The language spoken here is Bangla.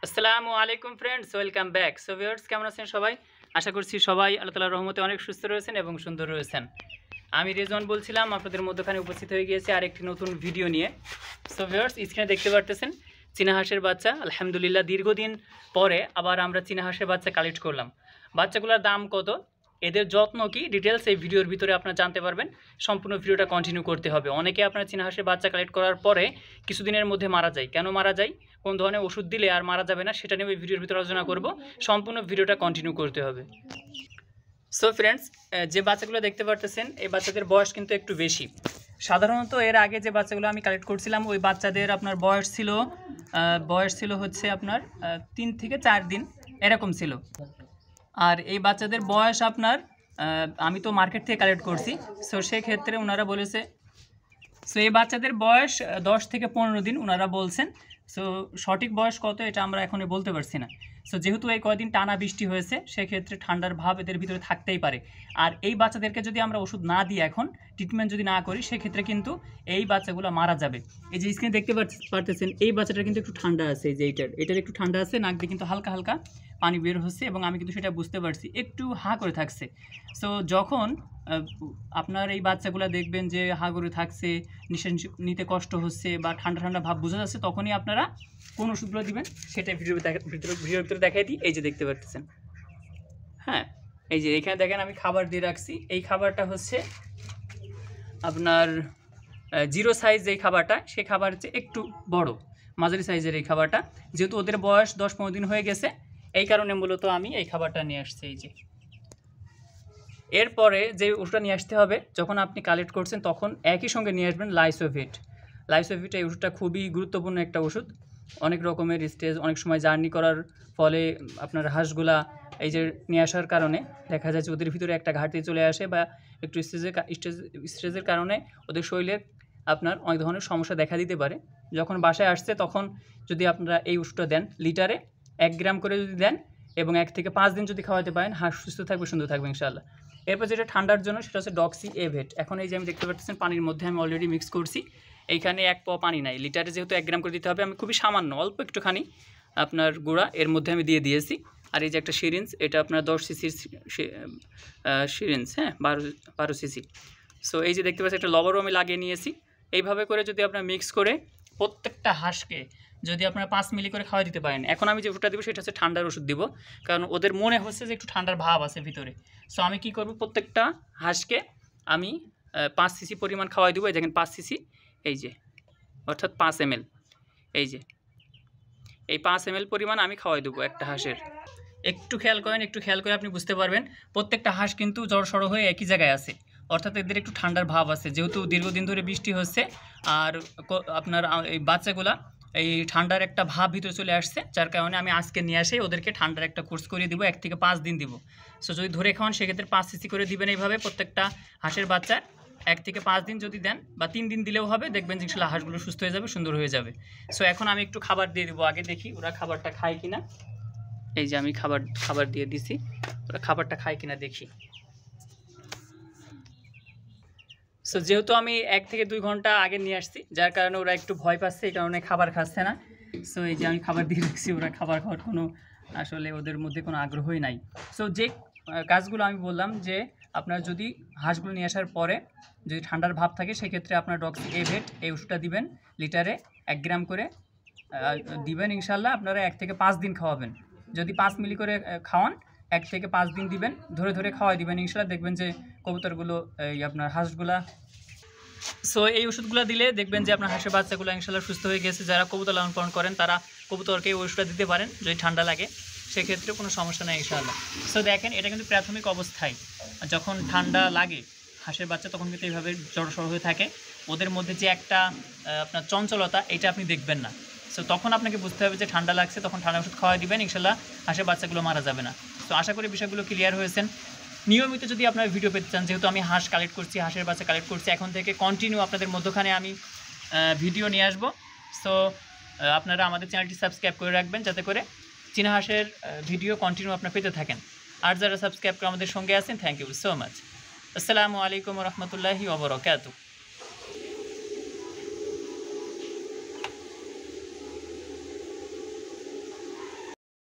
আসসালামু আলাইকুম friends, welcome back. So viewers, কেমন আছেন সবাই? আশা করছি সবাই আল্লাহ তাআলার রহমতে অনেক সুস্থ রয়েছেন এবং সুন্দর রয়েছেন। আমি রেজন বলছিলাম, আপনাদের মধ্যখানে উপস্থিত হয়ে গিয়েছি আরেকটি নতুন ভিডিও নিয়ে। সো ভিউয়ার্স, স্ক্রিনে দেখতে পারতেছেন চীনা হাঁসের বাচ্চা। আলহামদুলিল্লাহ দীর্ঘদিন পরে আবার আমরা চীনা হাঁসের বাচ্চা কালেক্ট করলাম। বাচ্চাগুলোর দাম কত, এদের যত্ন কি, ডিটেলস এই ভিডিওর ভিতরে আপনারা জানতে পারবেন। সম্পূর্ণ ভিডিওটা কন্টিনিউ করতে হবে। অনেকে আপনারা চীনা হাঁসের বাচ্চা কালেক্ট করার পরে কিছুদিনের মধ্যে মারা যায়। কেন মারা যায়, কোন ধরনের ওষুধ দিলে আর মারা যাবে না, সেটা নিয়ে এই ভিডিওর ভিতরে আলোচনা করব। সম্পূর্ণ ভিডিওটা কন্টিনিউ করতে হবে। সো ফ্রেন্ডস, যে বাচ্চাগুলো দেখতে পারতেছেন, এই বাচ্চাদের বয়স কিন্তু একটু বেশি। সাধারণত এর আগে যে বাচ্চাগুলো আমি কালেক্ট করছিলাম, ওই বাচ্চাদের আপনার বয়স ছিল হচ্ছে আপনার 3 থেকে 4 দিন এরকম ছিল। আর এই বাচ্চাদের বয়স আপনার আমি তো মার্কেট থেকে কালেক্ট করছি, সো সেক্ষেত্রে ওনারা বলেছে, সো এই বাচ্চাদের বয়স 10 থেকে 15 দিন ওনারা বলছেন। সো সঠিক বয়স কত এটা আমরা এখনই বলতে পারছি না। সো যেহেতু এই কয়দিন টানা বৃষ্টি হয়েছে, সেক্ষেত্রে ঠান্ডার ভাব এদের ভিতরে থাকতেই পারে। আর এই বাচ্চাদেরকে যদি আমরা ওষুধ না দিই, এখন ট্রিটমেন্ট যদি না করি, সেক্ষেত্রে কিন্তু এই বাচ্চাগুলো মারা যাবে। এই যে স্ক্রিনে দেখতে পারতেছেন, এই বাচ্চাটার কিন্তু একটু ঠান্ডা আছে। এই যে এটার একটু ঠান্ডা আছে, নাক দিয়ে কিন্তু হালকা হালকা পানি বের হচ্ছে এবং আমি কিন্তু সেটা বুঝতে পারছি, একটু হা করে থাকছে। সো যখন আপনার এই বাচ্চাগুলো দেখবেন যে হা করে থাকছে, নিঃশ্বাস নিতে কষ্ট হচ্ছে বা ঠান্ডা ঠান্ডা ভাব বোঝা যাচ্ছে, তখনই আপনারা কোন ওষুধগুলো দিবেন সেটা ভিডিওর ভিতরে দেখাই দিই। এই যে দেখতে পাচ্ছেন, হ্যাঁ, এই যে এখানে দেখেন আমি খাবার দিয়ে রাখছি। এই খাবারটা হচ্ছে আপনার 0 সাইজ। এই খাবারটা সেই খাবার হচ্ছে একটু বড়, মাঝারি সাইজের এই খাবারটা। যেহেতু ওদের বয়স 10-15 দিন হয়ে গেছে, এই কারণে মূলত আমি এই খাবারটা নিয়ে আসছি। এই যে এরপরে যে ওষুধটা নিয়ে আসতে হবে, যখন আপনি কালেক্ট করছেন তখন একই সঙ্গে নিয়ে আসবেন লাইসোভিট। এই ওষুধটা খুবই গুরুত্বপূর্ণ একটা ওষুধ। অনেক রকমের স্টেজ, অনেক সময় জার্নি করার ফলে আপনার হাঁসগুলা এই যে নিয়ে আসার কারণে দেখা যাচ্ছে ওদের ভিতরে একটা ঘাটতি চলে আসে, বা একটু স্ট্রেসের কারণে ওদের শরীরের আপনার অনেক ধরনের সমস্যা দেখা দিতে পারে। যখন বাসায় আসছে তখন যদি আপনারা এই ওষুধটা দেন, লিটারে 1 গ্রাম করে যদি দেন এবং 1 থেকে 5 দিন যদি খাওয়াতে পারেন, হাঁস সুস্থ থাকবে, সুন্দর থাকবে ইনশাআল্লাহ। এরপর যেটা ঠান্ডার জন্য, সেটা হচ্ছে ডক্সি এভেট। এখন এই যে আমি দেখতে পাচ্ছেন পানির মধ্যে আমি অলরেডি মিক্স করছি। এইখানে 1 পাও পানি নাই, লিটারে যেহেতু 1 গ্রাম করে দিতে হবে, আমি খুবই সামান্য অল্প একটুখানি আপনার গুঁড়া এর মধ্যে আমি দিয়ে দিয়েছি। আর এই যে একটা সিরিঞ্জ, এটা আপনার 10 সিসির সিরিঞ্জ, হ্যাঁ, 12 সিসি। সো এই যে দেখতে পাচ্ছেন একটা লবরও আমি লাগিয়ে নিয়েছি। এইভাবে করে যদি আপনার মিক্স করে প্রত্যেকটা হাঁসকে যদি আপনারা 5 মিলি করে খাওয়া দিতে পারেন। এখন আমি যে ওষুধটা দেবো সেটা হচ্ছে ঠান্ডার ওষুধ দিব, কারণ ওদের মনে হচ্ছে যে একটু ঠান্ডার ভাব আছে ভিতরে। সো আমি কি করব, প্রত্যেকটা হাঁসকে আমি 5 সিসি পরিমাণ খাওয়াই দেবো। এই দেখেন 5 সিসি, এই যে অর্থাৎ 5 ml। এই যে এই 5 ml পরিমাণ আমি খাওয়াই দেবো একটা হাঁসের। একটু খেয়াল করে আপনি বুঝতে পারবেন প্রত্যেকটা হাঁস কিন্তু জড়সড় হয়ে একই জায়গায় আছে, অর্থাৎ এদের একটু ঠান্ডার ভাব আছে। যেহেতু দীর্ঘদিন ধরে বৃষ্টি হচ্ছে, আর আপনার এই বাচ্চাগুলা এই ঠান্ডার একটা ভাব ভিতরে চলে আসছে, যার কারণে আমি আজকে নিয়ে আসে ওদেরকে ঠান্ডার একটা কোর্স করিয়ে দিব। 1 থেকে 5 দিন দিব। সো যদি ধরে খাওয়ান, সেক্ষেত্রে 5 সিসি করে দিবেন এইভাবে প্রত্যেকটা হাঁসের বাচ্চার। 1 থেকে 5 দিন যদি দেন, বা 3 দিন দিলেও হবে, দেখবেন যে ইনশাআল্লাহ হাঁসগুলো সুস্থ হয়ে যাবে, সুন্দর হয়ে যাবে। সো এখন আমি একটু খাবার দিয়ে দেবো, আগে দেখি ওরা খাবারটা খায় কিনা। এই যে আমি খাবার দিয়ে দিছি, ওরা খাবারটা খায় কিনা দেখি। সো যেহেতু আমি 1 থেকে 2 ঘন্টা আগে নিয়ে আসছি, যার কারণে ওরা একটু ভয় পাচ্ছে, এই কারণে খাবার খাচ্ছে না। সো এই যে আমি খাবার দিয়ে রাখছি, ওরা খাবার খাওয়ার কোনো আসলে ওদের মধ্যে কোনো আগ্রহই নাই। সো যে কাজগুলো আমি বললাম, যে আপনার যদি হাঁসগুলো নিয়ে আসার পরে যদি ঠান্ডার ভাব থাকে, সেক্ষেত্রে আপনার ডক্সি এভেট এই ওষুধটা দিবেন, লিটারে 1 গ্রাম করে দিবেন ইনশাল্লাহ। আপনারা 1 থেকে 5 দিন খাওয়াবেন। যদি 5 মিলি করে খাওয়ান, 1 থেকে 5 দিন দিবেন, ধরে খাওয়াই দিবেন ইনশাল্লাহ। দেখবেন যে কবুতরগুলো এই আপনার হাঁসগুলা, সো এই ওষুধগুলো দিলে দেখবেন যে আপনার হাঁসের বাচ্চাগুলো ইনশাল্লাহ সুস্থ হয়ে গেছে। যারা কবুতর লালন পালন করেন, তারা কবুতরকে এই ওষুধটা দিতে পারেন যদি ঠান্ডা লাগে, সেক্ষেত্রে কোনো সমস্যা নেই ইনশাআল্লাহ। সো দেখেন, এটা কিন্তু প্রাথমিক অবস্থায় যখন ঠান্ডা লাগে হাঁসের বাচ্চা, তখন কিন্তু এইভাবে জড়সড় হয়ে থাকে। ওদের মধ্যে যে একটা আপনার চঞ্চলতা, এটা আপনি দেখবেন না। সো তখন আপনাকে বুঝতে হবে যে ঠান্ডা লাগছে, তখন ঠান্ডা ওষুধ খাওয়াই দিবেন, ইনশাল্লাহ হাঁসের বাচ্চাগুলো মারা যাবে না। তো আশা করি বিষয়গুলো ক্লিয়ার হয়েছেন। নিয়মিত যদি আপনারা ভিডিও পেতে চান, যেহেতু আমি হাঁস কালেক্ট করছি, হাঁসের বাচ্চা কালেক্ট করছি, এখন থেকে কন্টিনিউ আপনাদের মধ্যখানে আমি ভিডিও নিয়ে আসবো। সো আপনারা আমাদের চ্যানেলটি সাবস্ক্রাইব করে রাখবেন, যাতে করে চীনা হাঁসের ভিডিও কন্টিনিউ আপনারা পেতে থাকেন। আর যারা সাবস্ক্রাইব করে আমাদের সঙ্গে আছেন, থ্যাংক ইউ সো মাচ। আসসালামু আলাইকুম রহমতুল্লাহি ওয়া বারাকাতুহু।